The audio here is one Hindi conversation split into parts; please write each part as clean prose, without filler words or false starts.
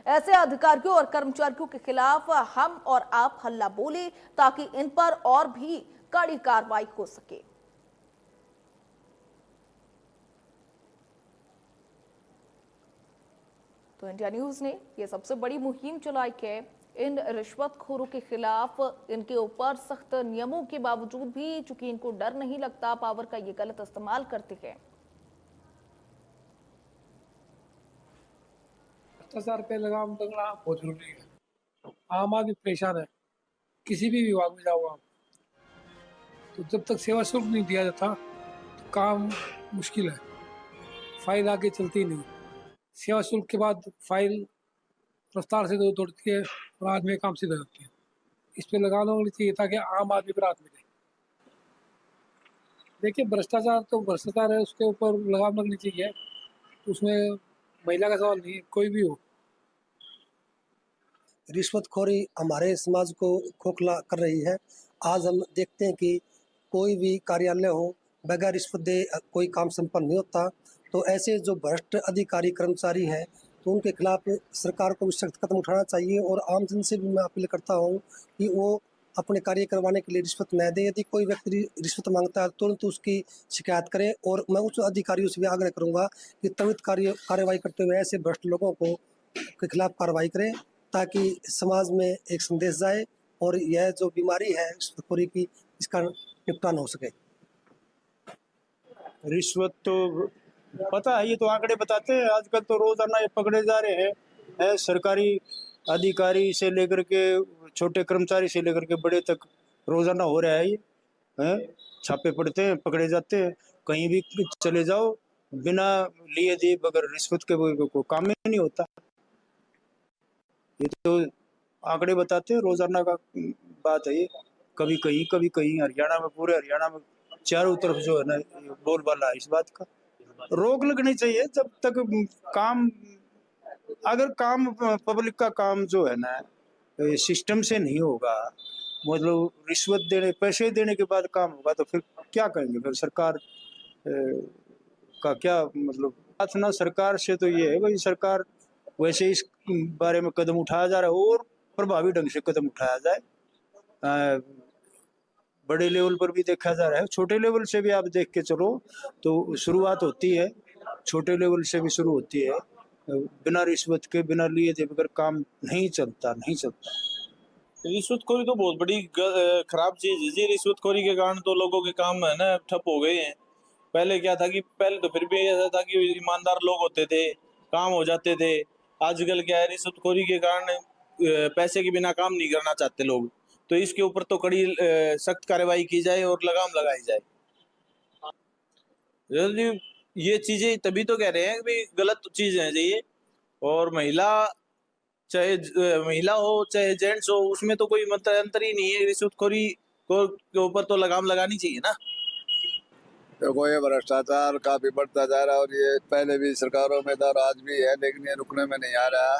ऐसे अधिकारियों और कर्मचारियों के खिलाफ हम और आप हल्ला बोले ताकि इन पर और भी कड़ी कार्रवाई हो सके। तो इंडिया न्यूज ने यह सबसे बड़ी मुहिम चलाई है इन रिश्वतखोरों के खिलाफ। इनके ऊपर सख्त नियमों के बावजूद भी चूंकि इनको डर नहीं लगता, पावर का ये गलत इस्तेमाल करते हैं। भ्रष्टाचार पे लगाम लगना बहुत जरूरी है। आम आदमी परेशान है, किसी भी विभाग में जाओ आप, तो जब तक सेवा शुल्क नहीं दिया जाता तो काम मुश्किल है, फाइल आगे चलती नहीं। सेवा शुल्क के बाद फाइल रफ्तार से दौड़ती है और आदमी काम सीधा जाती है। इस पे लगाम लगनी चाहिए ताकि आम आदमी को राहत मिले। देखिए, भ्रष्टाचार तो भ्रष्टाचार है, उसके ऊपर लगाम लगनी चाहिए। उसमें महिला का सवाल नहीं है, कोई भी हो। रिश्वतखोरी हमारे समाज को खोखला कर रही है। आज हम देखते हैं कि कोई भी कार्यालय हो, बगैर रिश्वत दे कोई काम संपन्न नहीं होता। तो ऐसे जो भ्रष्ट अधिकारी कर्मचारी हैं, तो उनके खिलाफ सरकार को भी सख्त कदम उठाना चाहिए। और आम जन से भी मैं अपील करता हूँ कि वो अपने कार्य करवाने के लिए रिश्वत न दें। यदि कोई व्यक्ति रिश्वत मांगता है, तुरंत उसकी शिकायत करें। और मैं उच्च अधिकारियों से भी आग्रह करूँगा कि त्वरित कार्रवाई करते हुए ऐसे भ्रष्ट लोगों को के खिलाफ कार्रवाई करें, ताकि समाज में एक संदेश जाए और यह जो बीमारी है रिश्वतखोरी की, इसका निपटान हो सके। रिश्वत तो पता है, ये तो आंकड़े बताते हैं। आजकल तो रोजाना ये पकड़े जा रहे हैं। सरकारी अधिकारी से लेकर के छोटे कर्मचारी से लेकर के बड़े तक रोजाना हो रहा है। ये है, छापे पड़ते हैं, पकड़े जाते हैं। कहीं भी चले जाओ, बिना लिए दिए बगैर रिश्वत के कोई काम ही नहीं होता। ये तो आंकड़े बताते हैं, रोजाना का बात है ये। कभी कहीं हरियाणा में, पूरे हरियाणा में चारों तरफ जो है ना बोलबाला है इस बात का। रोक लगनी चाहिए जब तक काम, अगर काम पब्लिक का काम जो है ना सिस्टम से नहीं होगा, मतलब रिश्वत देने, पैसे देने के बाद काम होगा, तो फिर क्या करेंगे? फिर सरकार का क्या मतलब? बात ना सरकार से तो ये है भाई, सरकार वैसे इस बारे में कदम उठाया जा रहा है और प्रभावी ढंग से कदम उठाया जाए। बड़े लेवल पर भी देखा जा रहा है, छोटे लेवल से भी आप देख के चलो तो शुरुआत होती है, छोटे लेवल से भी शुरू होती है। बिना रिश्वत के, बिना लिए थे बगैर काम नहीं चलता। रिश्वतखोरी तो बहुत बड़ी खराब चीज है जी। रिश्वतखोरी के कारण तो लोगों के काम है ना ठप हो गए हैं। पहले क्या था कि पहले तो फिर भी ऐसा था कि ईमानदार लोग होते थे, काम हो जाते थे। आजकल क्या है, रिश्वतखोरी के कारण पैसे के बिना काम नहीं करना चाहते लोग। तो इसके ऊपर तो कड़ी सख्त कार्रवाई की जाए और लगाम लगाई जाए। ये चीजें तभी तो कह रहे हैं कि गलत चीज है ये। और चाहे महिला हो चाहे जेंट्स हो, उसमें तो कोई मतलब अंतर ही नहीं है। रिश्वतखोरी के ऊपर तो लगाम लगानी चाहिए ना। देखो, ये भ्रष्टाचार काफी बढ़ता जा रहा है और ये पहले भी सरकारों में था और आज भी है, लेकिन ये रुकने में नहीं आ रहा।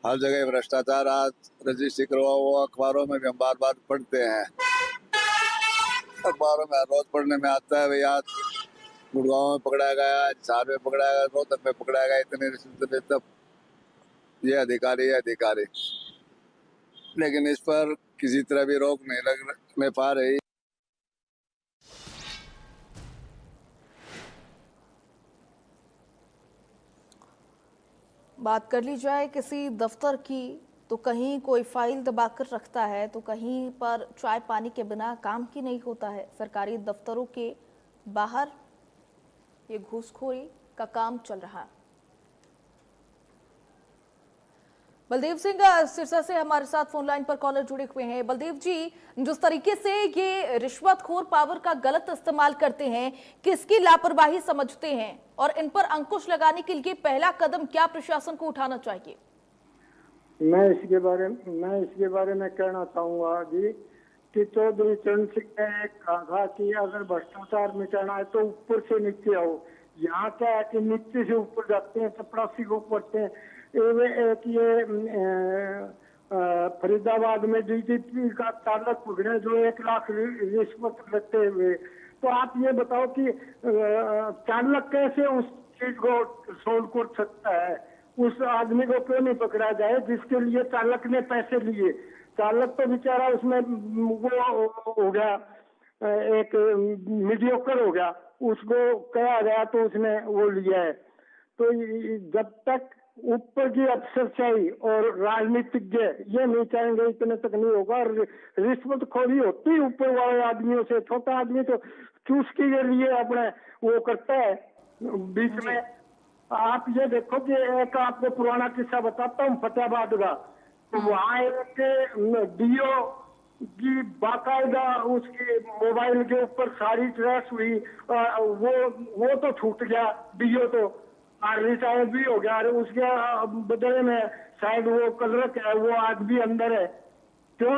हर जगह भ्रष्टाचार। आज रजिस्ट्री करवाओ, वो अखबारों में भी हम बार बार पढ़ते हैं। अखबारों में हर रोज पढ़ने में आता है भाई, आज गुड़गांव में पकड़ा गया, हिसार में पकड़ा गया, रोहतक में पकड़ा गया, इतने रिश्वत तब ये अधिकारी। लेकिन इस पर किसी तरह भी रोक नहीं लगने पा रही। बात कर ली जाए किसी दफ्तर की, तो कहीं कोई फाइल दबाकर रखता है, तो कहीं पर चाय पानी के बिना काम ही नहीं होता है। सरकारी दफ्तरों के बाहर ये घूसखोरी का काम चल रहा है। बलदेव सिंह सिरसा से हमारे साथ फोन लाइन पर कॉलर जुड़े हुए हैं। बलदेव जी, जिस तरीके से ये रिश्वतखोर पावर का गलत इस्तेमाल करते हैं, किसकी लापरवाही समझते हैं और इन पर अंकुश लगाने के लिए पहला कदम क्या प्रशासन को उठाना चाहिए? मैं इसके बारे में कहना चाहूंगा जी कि चौधरी चरण सिंह ने कहा कि अगर भ्रष्टाचार मिटाना है तो ऊपर से नीचे आओ। यहाँ क्या है कि नीचे से ऊपर जाते हैं, चपरासी को पढ़ते हैं। एक ये फरीदाबाद में डीजीपी का चालक पकड़े जो 1 लाख रिश्वत लेते हुए। तो आप ये बताओ कि चालक कैसे उस चीज को सोल्व कर सकता है? उस आदमी को क्यों नहीं पकड़ा जाए जिसके लिए चालक ने पैसे लिए। चालक तो बेचारा उसमें वो हो गया, एक मीडियोकर हो गया, उसको कहा गया तो उसने वो लिया है। तो जब तक ऊपर की अफसरशाही और राजनीतिज्ञ ये नहीं चाहेंगे इतने तक नहीं होगा। और रिश्वतखोरी होती है ऊपर वाले आदमियों से, छोटा आदमी तो चुस्की के लिए अपने वो करता है बीच में। आप ये देखो कि एक आपको पुराना किस्सा बताता हूँ फतेहाबाद का। तो वहाँ एक डीओ की बाकायदा उसके मोबाइल के ऊपर सारी ट्रेस हुई, वो तो छूट गया डीओ, तो रिटायर भी हो गया। उसके बदले में शायद वो कलरक है, वो आज भी अंदर है। क्यों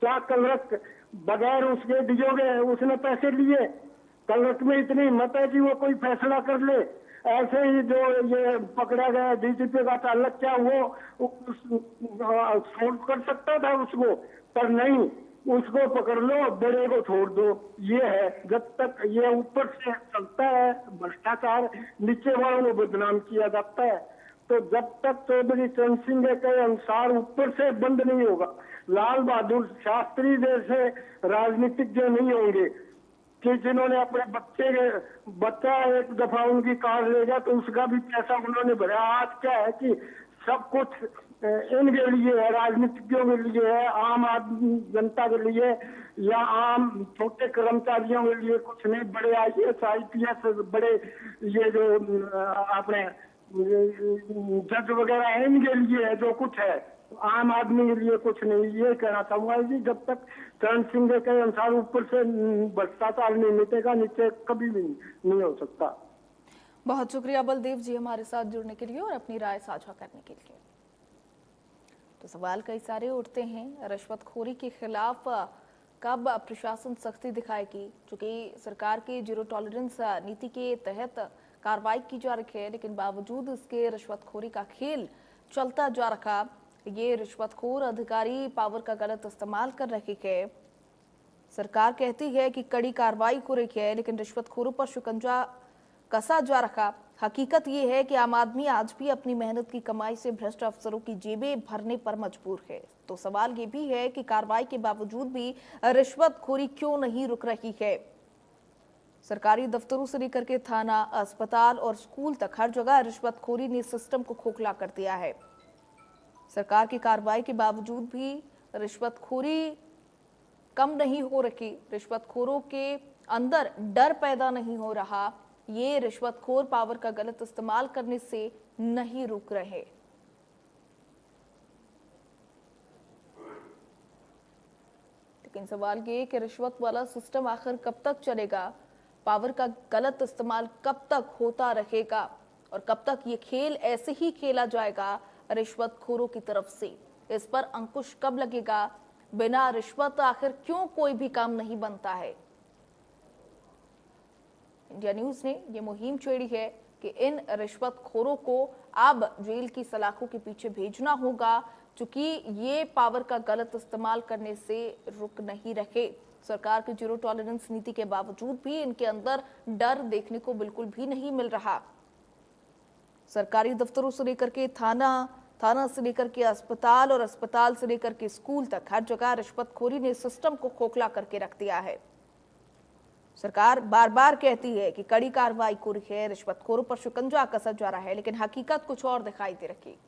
क्या कलरक बगैर उसके डीओ के उसने पैसे लिए? कलरक में इतनी हिम्मत है कि वो कोई फैसला कर ले। ऐसे ही जो ये पकड़ा गया डीजीपी का चालक, क्या वो छोड़ कर सकता था उसको? पर नहीं, उसको पकड़ लो, बड़े को छोड़ दो। ये है, जब तक ये ऊपर से चलता है भ्रष्टाचार, नीचे वालों को बदनाम किया जाता है। तो जब तक चौधरी चरण सिंह के अनुसार ऊपर से बंद नहीं होगा, लाल बहादुर शास्त्री जैसे राजनीतिज्ञ नहीं होंगे कि जिन्होंने अपने बच्चा एक दफा उनकी कार ले गया तो उसका भी पैसा उन्होंने भरा। आज क्या है कि सब कुछ इनके लिए है, राजनीतिज्ञों के लिए है, आम आदमी जनता के लिए या आम छोटे कर्मचारियों के लिए कुछ नहीं। बड़े IAS IPS बड़े ये जो अपने जज वगैरह है, इनके लिए है जो कुछ है, आम आदमी के लिए कुछ नहीं। ये कहना चाहूंगा जी, जब तक चरण सिंह के अनुसार ऊपर से भ्रष्टाचार नहीं मिटेगा, नीचे कभी भी नहीं हो सकता। बहुत शुक्रिया बलदेव जी हमारे साथ जुड़ने के लिए और अपनी राय साझा करने के लिए। तो सवाल कई सारे उठते हैं, रिश्वतखोरी के खिलाफ कब प्रशासन सख्ती दिखाएगी? चूंकि सरकार की जीरो टॉलरेंस नीति के तहत कार्रवाई की जा रही है, लेकिन बावजूद इसके रिश्वतखोरी का खेल चलता जा रहा। ये रिश्वतखोर अधिकारी पावर का गलत इस्तेमाल कर रहे हैं। सरकार कहती है कि कड़ी कार्रवाई हो रही है, लेकिन रिश्वतखोरों पर शिकंजा कसा जा रहा। हकीकत ये है कि आम आदमी आज भी अपनी मेहनत की कमाई से भ्रष्ट अफसरों की जेबें भरने पर मजबूर है। तो सवाल ये भी है कि कार्रवाई के बावजूद भी रिश्वतखोरी क्यों नहीं रुक रही है? सरकारी दफ्तरों से लेकर के थाना, अस्पताल और स्कूल तक हर जगह रिश्वतखोरी ने सिस्टम को खोखला कर दिया है। सरकार की कार्रवाई के बावजूद भी रिश्वतखोरी कम नहीं हो रही, रिश्वतखोरों के अंदर डर पैदा नहीं हो रहा। ये रिश्वतखोर पावर का गलत इस्तेमाल करने से नहीं रुक रहे। लेकिन सवाल ये कि रिश्वत वाला सिस्टम आखिर कब तक चलेगा? पावर का गलत इस्तेमाल कब तक होता रहेगा? और कब तक ये खेल ऐसे ही खेला जाएगा रिश्वतखोरों की तरफ से? इस पर अंकुश कब लगेगा? बिना रिश्वत आखिर क्यों कोई भी काम नहीं बनता है? इंडिया न्यूज ने यह मुहिम छेड़ी है कि इन रिश्वतखोरों को अब जेल की सलाखों के पीछे भेजना होगा, क्योंकि ये पावर का गलत इस्तेमाल करने से रुक नहीं रहे। सरकार की जीरो टॉलरेंस नीति के बावजूद भी इनके अंदर डर देखने को बिल्कुल भी नहीं मिल रहा। सरकारी दफ्तरों से लेकर के थाना से लेकर के अस्पताल और अस्पताल से लेकर के स्कूल तक हर जगह रिश्वतखोरी ने सिस्टम को खोखला करके रख दिया है। सरकार बार बार कहती है कि कड़ी कार्रवाई हो रही है, रिश्वतखोरों पर शिकंजा कसा जा रहा है, लेकिन हकीकत कुछ और दिखाई दे रही।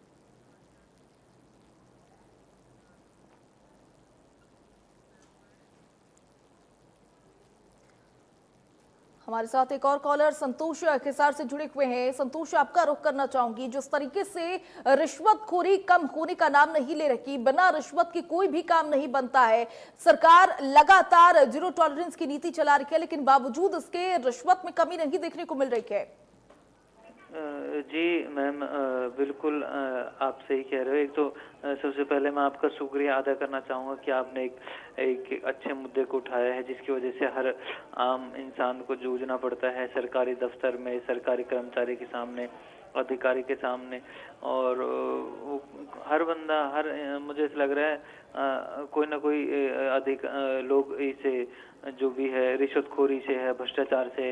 हमारे साथ एक और कॉलर संतोष हिसार से जुड़े हुए हैं। संतोष, आपका रुख करना चाहूंगी, जिस तरीके से रिश्वतखोरी कम होने का नाम नहीं ले रही, बिना रिश्वत के कोई भी काम नहीं बनता है। सरकार लगातार जीरो टॉलरेंस की नीति चला रही है, लेकिन बावजूद इसके रिश्वत में कमी नहीं देखने को मिल रही है। जी मैम, बिल्कुल आप सही कह रहे हो। एक तो सबसे पहले मैं आपका शुक्रिया अदा करना चाहूँगा कि आपने एक अच्छे मुद्दे को उठाया है, जिसकी वजह से हर आम इंसान को जूझना पड़ता है सरकारी दफ्तर में, सरकारी कर्मचारी के सामने, अधिकारी के सामने, और हर बंदा मुझे ऐसा लग रहा है कोई ना कोई अधिक लोग इसे जो भी है रिश्वतखोरी से है, भ्रष्टाचार से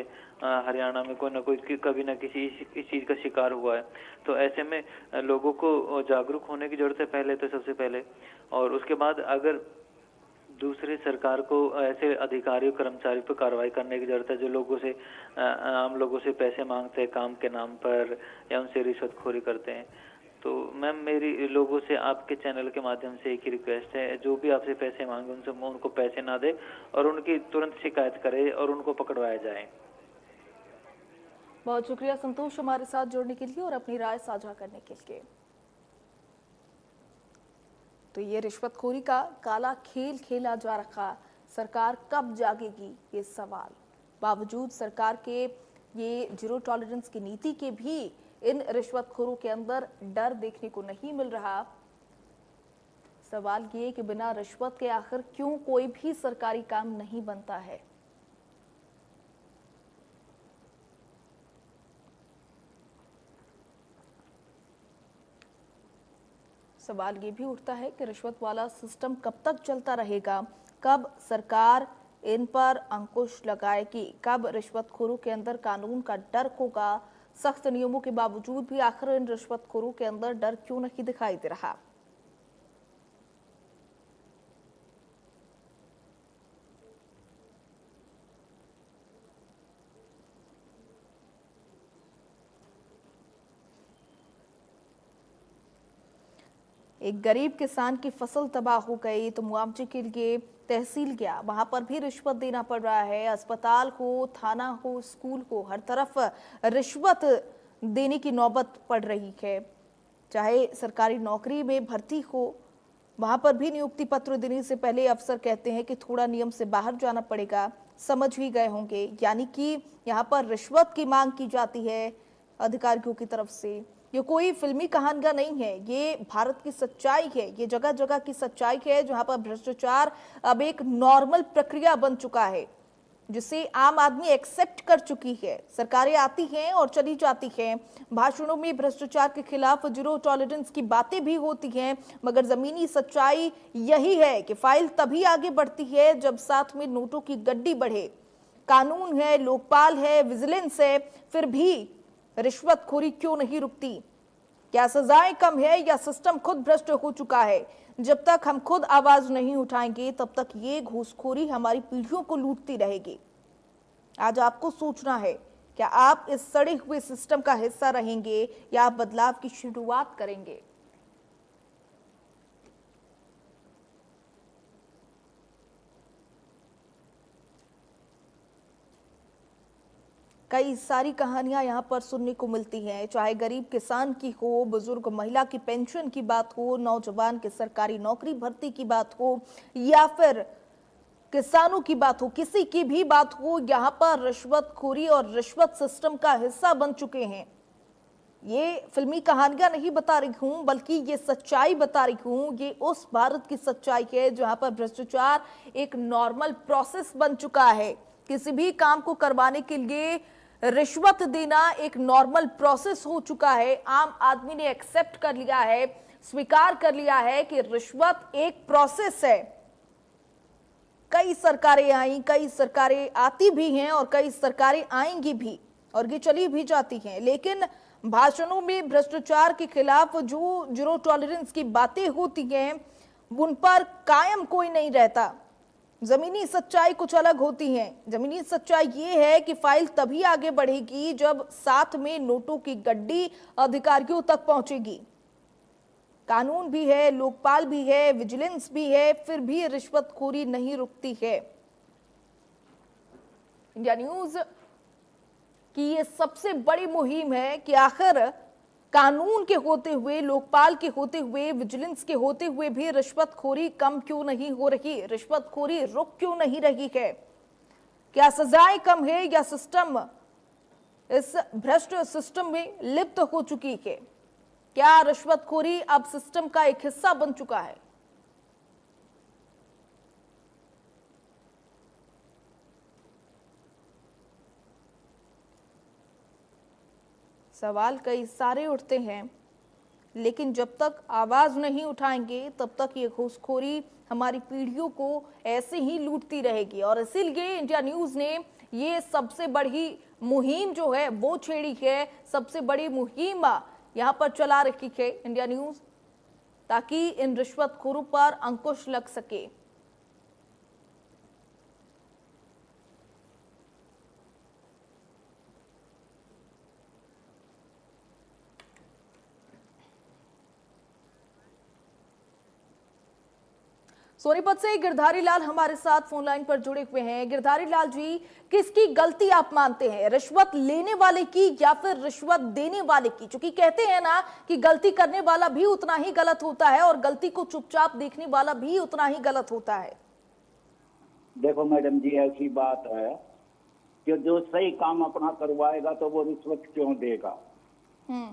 हरियाणा में कोई ना कोई कभी ना किसी इस चीज़ का शिकार हुआ है। तो ऐसे में लोगों को जागरूक होने की जरूरत है पहले तो, सबसे पहले। और उसके बाद अगर दूसरी सरकार को ऐसे अधिकारियों कर्मचारियों पर कार्रवाई करने की जरूरत है जो लोगों से आम लोगों से पैसे मांगते हैं काम के नाम पर या उनसे रिश्वतखोरी करते हैं। तो मैम मेरी लोगों से आपके चैनल के माध्यम से एक ही रिक्वेस्ट है, जो भी आपसे पैसे मांगे उनसे उनको पैसे ना दे और उनकी तुरंत शिकायत करे और उनको पकड़वाया जाए। बहुत शुक्रिया संतोष हमारे साथ जुड़ने के लिए और अपनी राय साझा करने के लिए। तो ये रिश्वतखोरी का काला खेल खेला जा रखा, सरकार कब जागेगी ये सवाल। बावजूद सरकार के ये जीरो टॉलरेंस की नीति के भी इन रिश्वतखोरों के अंदर डर देखने को नहीं मिल रहा। सवाल ये कि बिना रिश्वत के आखिर क्यों कोई भी सरकारी काम नहीं बनता है। सवाल ये भी उठता है कि रिश्वत वाला सिस्टम कब तक चलता रहेगा, कब सरकार इन पर अंकुश लगाएगी, कब रिश्वतखोरों के अंदर कानून का डर होगा। सख्त नियमों के बावजूद भी आखिर इन रिश्वतखोरों के अंदर डर क्यों नहीं दिखाई दे रहा। एक गरीब किसान की फसल तबाह हो गई तो मुआवजे के लिए तहसील गया, वहां पर भी रिश्वत देना पड़ रहा है। अस्पताल हो, थाना हो, स्कूल हो, हर तरफ रिश्वत देने की नौबत पड़ रही है। चाहे सरकारी नौकरी में भर्ती हो, वहां पर भी नियुक्ति पत्र देने से पहले अफसर कहते हैं कि थोड़ा नियम से बाहर जाना पड़ेगा। समझ ही गए होंगे, यानी कि यहाँ पर रिश्वत की मांग की जाती है अधिकारियों की तरफ से। ये कोई फिल्मी कहानियां नहीं है, ये भारत की सच्चाई है, ये जगह जगह की सच्चाई है जहां पर भ्रष्टाचार अब एक नॉर्मल प्रक्रिया बन चुका है, जिसे आम आदमी एक्सेप्ट कर चुकी है। सरकारें आती हैं और चली जाती हैं, भाषणों में भ्रष्टाचार के खिलाफ जीरो टॉलरेंस की बातें भी होती हैं, मगर जमीनी सच्चाई यही है कि फाइल तभी आगे बढ़ती है जब साथ में नोटों की गड्डी बढ़े। कानून है, लोकपाल है, विजिलेंस है, फिर भी रिश्वतखोरी क्यों नहीं रुकती? क्या सजाएं कम है या सिस्टम खुद भ्रष्ट हो चुका है? जब तक हम खुद आवाज नहीं उठाएंगे तब तक ये घूसखोरी हमारी पीढ़ियों को लूटती रहेगी। आज आपको सोचना है, क्या आप इस सड़े हुए सिस्टम का हिस्सा रहेंगे या आप बदलाव की शुरुआत करेंगे? कई सारी कहानियां यहाँ पर सुनने को मिलती हैं, चाहे गरीब किसान की हो, बुजुर्ग महिला की पेंशन की बात हो, नौजवान की सरकारी नौकरी भर्ती की बात हो या फिर किसानों की बात हो, किसी की भी बात हो, यहाँ पर रिश्वतखोरी और रिश्वत सिस्टम का हिस्सा बन चुके हैं। ये फिल्मी कहानियां नहीं बता रही हूं, बल्कि ये सच्चाई बता रही हूं। ये उस भारत की सच्चाई है जहां पर भ्रष्टाचार एक नॉर्मल प्रोसेस बन चुका है। किसी भी काम को करवाने के लिए रिश्वत देना एक नॉर्मल प्रोसेस हो चुका है। आम आदमी ने एक्सेप्ट कर लिया है, स्वीकार कर लिया है कि रिश्वत एक प्रोसेस है। कई सरकारें आई, कई सरकारें आती भी हैं और कई सरकारें आएंगी भी और ये चली भी जाती हैं, लेकिन भाषणों में भ्रष्टाचार के खिलाफ जो जीरो टॉलरेंस की बातें होती हैं उन पर कायम कोई नहीं रहता। जमीनी सच्चाई कुछ अलग होती है। जमीनी सच्चाई ये है कि फाइल तभी आगे बढ़ेगी जब साथ में नोटों की गड्डी अधिकारियों तक पहुंचेगी। कानून भी है, लोकपाल भी है, विजिलेंस भी है, फिर भी रिश्वतखोरी नहीं रुकती है। इंडिया न्यूज की ये सबसे बड़ी मुहिम है कि आखिर कानून के होते हुए, लोकपाल के होते हुए, विजिलेंस के होते हुए भी रिश्वतखोरी कम क्यों नहीं हो रही, रिश्वतखोरी रुक क्यों नहीं रही है? क्या सजाएं कम है या सिस्टम इस भ्रष्ट सिस्टम में लिप्त हो चुकी है? क्या रिश्वतखोरी अब सिस्टम का एक हिस्सा बन चुका है? सवाल कई सारे उठते हैं, लेकिन जब तक आवाज नहीं उठाएंगे तब तक ये घूसखोरी हमारी पीढ़ियों को ऐसे ही लूटती रहेगी। और इसीलिए इंडिया न्यूज ने ये सबसे बड़ी मुहिम जो है वो छेड़ी है, सबसे बड़ी मुहिम यहाँ पर चला रखी है इंडिया न्यूज, ताकि इन रिश्वतखोरों पर अंकुश लग सके। सोनीपत से गिरधारी लाल हमारे साथ फोन लाइन पर जुड़े हुए हैं। गिरधारी लाल जी, किसकी गलती आप मानते हैं, रिश्वत लेने वाले की या फिर रिश्वत देने वाले की? क्योंकि कहते हैं ना कि गलती करने वाला भी उतना ही गलत होता है और गलती को चुपचाप देखने वाला भी उतना ही गलत होता है। देखो मैडम जी, ऐसी बात है कि जो सही काम अपना करवाएगा तो वो रिश्वत क्यों देगा,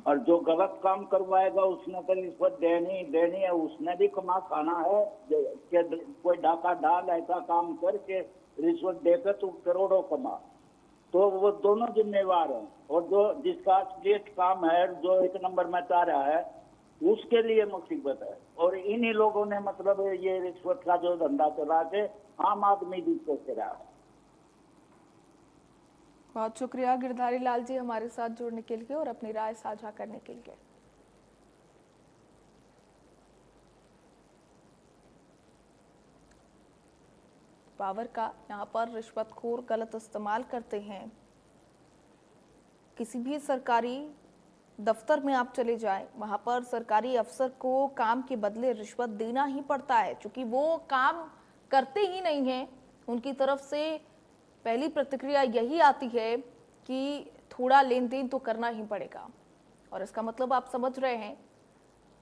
और जो गलत काम करवाएगा उसने तो रिश्वत देनी है, उसने भी कमा खाना है। कि कोई डाका डाल ऐसा काम करके रिश्वत देकर तू करोड़ों कमा, तो वो दोनों जिम्मेवार हैं। और जो जिसका असलियत काम है, जो एक नंबर में जा रहा है, उसके लिए मुसीबत है। और इन्हीं लोगों ने मतलब ये रिश्वत का जो धंधा चला के आम आदमी भी सोच रहा है। बहुत शुक्रिया गिरधारी लाल जी हमारे साथ जुड़ने के लिए और अपनी राय साझा करने के लिए। पावर का यहाँ पर रिश्वतखोर गलत इस्तेमाल करते हैं। किसी भी सरकारी दफ्तर में आप चले जाएं, वहां पर सरकारी अफसर को काम के बदले रिश्वत देना ही पड़ता है, क्योंकि वो काम करते ही नहीं हैं। उनकी तरफ से पहली प्रतिक्रिया यही आती है कि थोड़ा लेन देन तो करना ही पड़ेगा, और इसका मतलब आप समझ रहे हैं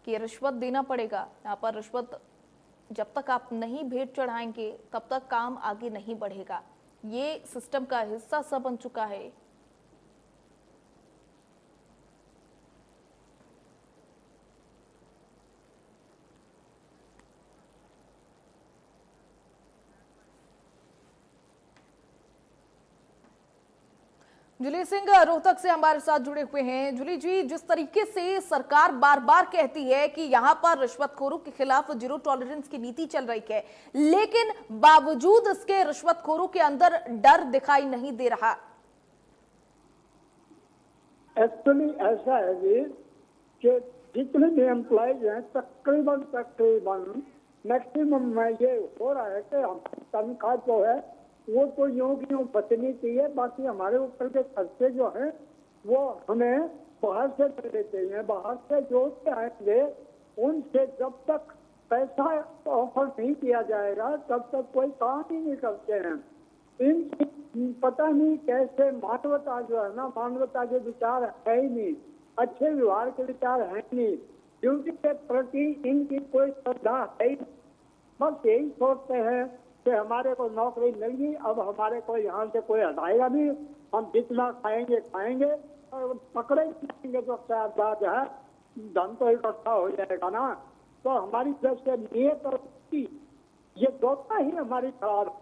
कि रिश्वत देना पड़ेगा। यहाँ पर रिश्वत जब तक आप नहीं भेंट चढ़ाएंगे तब तक काम आगे नहीं बढ़ेगा। ये सिस्टम का हिस्सा सा बन चुका है। जुली सिंह रोहतक से हमारे साथ जुड़े हुए हैं। जुली जी, जिस तरीके से सरकार बार बार कहती है कि यहाँ पर रिश्वतखोरों के खिलाफ जीरो टॉलरेंस की नीति चल रही है, लेकिन बावजूद इसके रिश्वतखोरों के अंदर डर दिखाई नहीं दे रहा। एक्चुअली ऐसा है जी कि जितने भी एम्प्लॉयज हैं तकरीबन मैक्सिमम में ये हो रहा है कि हम तनख्वाह जो है वो तो यूं की यूं बचनी चाहिए, बाकी हमारे ऊपर के खर्चे जो हैं वो हमें बाहर से कर देते हैं। बाहर से जो आएंगे उनसे जब तक पैसा ऑफर नहीं किया जाएगा तब तक कोई काम ही नहीं करते हैं। इन पता नहीं कैसे मानवता जो है ना, मानवता के विचार है ही नहीं, अच्छे व्यवहार के विचार है नहीं, ड्यूटी के प्रति इनकी कोई श्रद्धा है ही। बस यही सोचते हैं कि हमारे को नौकरी मिलेगी, अब हमारे को यहाँ से कोई हटाएगा नहीं, हम जितना खाएंगे और पकड़े जाएंगे तो क्या बात है, धन तो इकट्ठा हो जाएगा ना। तो हमारी जैसे नियत और ये दोनों ही हमारी खराब है,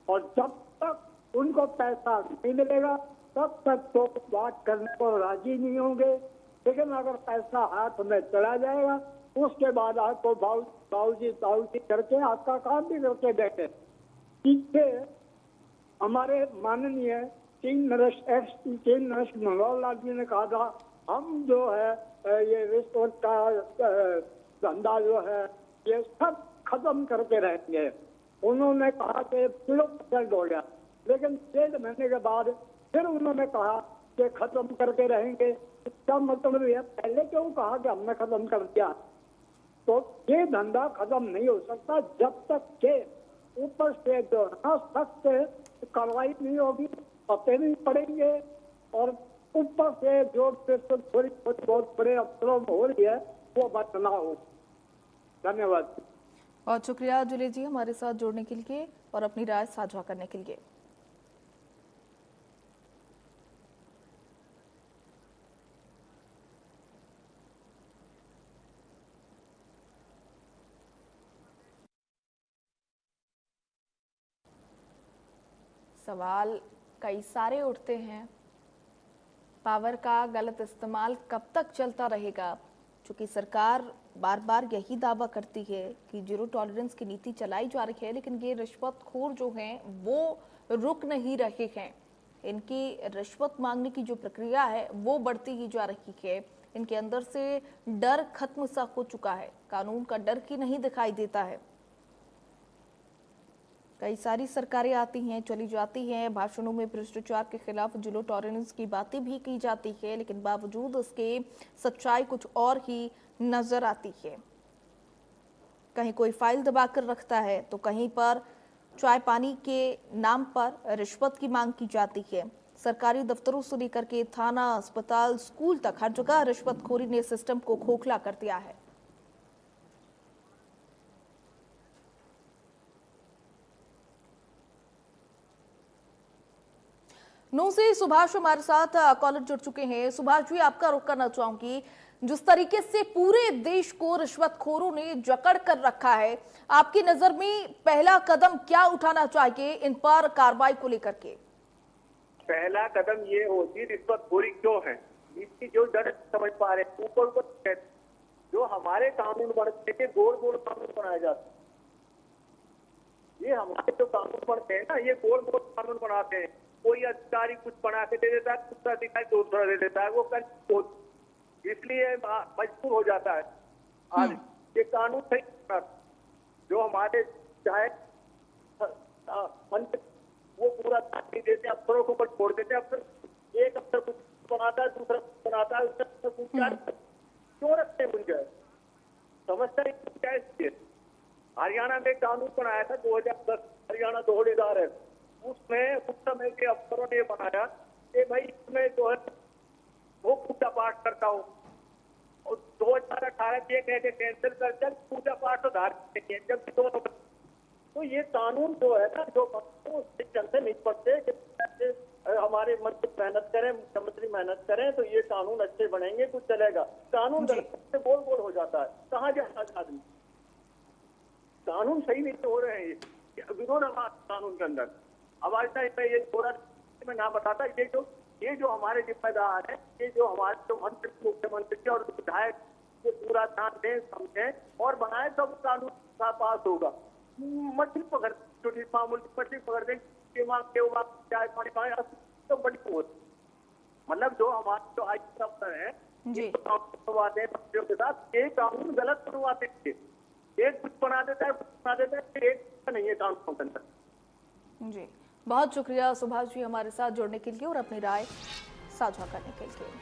और जब तक उनको पैसा नहीं मिलेगा तब तक तो बात करने को राजी नहीं होंगे। लेकिन अगर पैसा हाथ में चला जाएगा उसके बाद आपको बाबूजी करके आपका काम भी करके देखे। पीछे हमारे माननीय चीफ मिनिस्टर मनोहर लाल जी ने कहा था, हम जो है ये रिश्वत का धंधा जो है ये सब खत्म करके रहेंगे। उन्होंने कहा कि किलो जल्द हो गया, लेकिन 1.5 महीने के बाद फिर उन्होंने कहा कि खत्म करके रहेंगे। इसका मतलब यह पहले क्यों कहा कि हमने खत्म कर दिया? तो ये धंधा खत्म नहीं हो सकता जब तक के ऊपर से जो है सख्त कार्रवाई नहीं होगी, पते नहीं पड़ेंगे, और ऊपर से जो थोड़ी बहुत बड़े अफसरों में हो रही है वो बचना हो। धन्यवाद। बहुत शुक्रिया जुले जी हमारे साथ जुड़ने के लिए और अपनी राय साझा करने के लिए। सवाल कई सारे उठते हैं, पावर का गलत इस्तेमाल कब तक चलता रहेगा? चूंकि सरकार बार बार यही दावा करती है कि जीरो टॉलरेंस की नीति चलाई जा रही है, लेकिन ये रिश्वतखोर जो हैं वो रुक नहीं रहे हैं। इनकी रिश्वत मांगने की जो प्रक्रिया है वो बढ़ती ही जा रही है। इनके अंदर से डर खत्म सा हो चुका है, कानून का डर ही नहीं दिखाई देता है। कई सारी सरकारें आती हैं, चली जाती हैं, भाषणों में भ्रष्टाचार के खिलाफ जीरो टॉलरेंस की बातें भी की जाती है, लेकिन बावजूद उसके सच्चाई कुछ और ही नजर आती है। कहीं कोई फाइल दबा कर रखता है तो कहीं पर चाय पानी के नाम पर रिश्वत की मांग की जाती है। सरकारी दफ्तरों से लेकर के थाना, अस्पताल, स्कूल तक हर जगह रिश्वतखोरी ने सिस्टम को खोखला कर दिया है। नौ से सुभाष हमारे साथ कॉलर जुड़ चुके हैं। सुभाष जी, आपका रुख करना चाहूंगी, जिस तरीके से पूरे देश को रिश्वतखोरों ने जकड़ कर रखा है, आपकी नजर में पहला कदम क्या उठाना चाहिए इन पर कार्रवाई को लेकर के? पहला कदम ये होगी रिश्वतखोरी क्यों है, इसकी जो जड़ समझ पा रहे हैं। ऊपर जो हमारे कानून बनते थे, गोल गोल कानून बनाए जाते हैं। ये हमारे जो कानून बनते हैं ना, ये गोल गोल कानून बनाते हैं। कोई अधिकारी कुछ बना के दे देता है, दूसरा अधिकारी दूसरा दे देता है, वो इसलिए मजबूर हो जाता है। आज ये कानून सही जो हमारे चाहे वो पूरा नहीं देते, अफसरों को छोड़ देते। अफसर एक अफसर कुछ बनाता है, दूसरा बनाता है, क्यों रखते मुझे समझता नहीं। हरियाणा में कानून बनाया था 2010, हरियाणा दौड़ेदार है, उसमें उस समय के अफसरों ने बनाया कि भाई इसमें जो है वो पूजा पाठ करता हूँ, और 2018 के कहते कैंसिल कर चल पूजा पाठ तो धार्मिक है, जब दोनों। तो ये कानून जो है ना, जो चलते नहीं पड़ते। हमारे मंत्री मेहनत करें, मुख्यमंत्री मेहनत करें, तो ये कानून अच्छे बनेंगे, कुछ चलेगा। कानून से बोल बोल हो जाता है, कहाँ जाए आदमी। कानून सही नहीं हो रहे हैं, ये विरोध कानून के अंदर। अब आज तक ये थोड़ा मैं ना बताता, ये जो हमारे जिम्मेदार है, ये जो हमारे जो मंत्री, मुख्यमंत्री और विधायक, ये पूरा ध्यान दें, समझें और बनाए, तब कानून का पास होगा। मछली पकड़, छोटी मामूली मछली पकड़ दें, चाय पानी पाए तो बड़ी होती। मतलब जो हमारे जो आयुक्त अफसर है, करवाते हैं बच्चों के साथ, ये कानून गलत करवाते हैं। एक कुछ बना देता है, कुछ बना देता है, एक नहीं है कानून के अंदर। जी, बहुत शुक्रिया सुभाष जी हमारे साथ जुड़ने के लिए और अपनी राय साझा करने के लिए।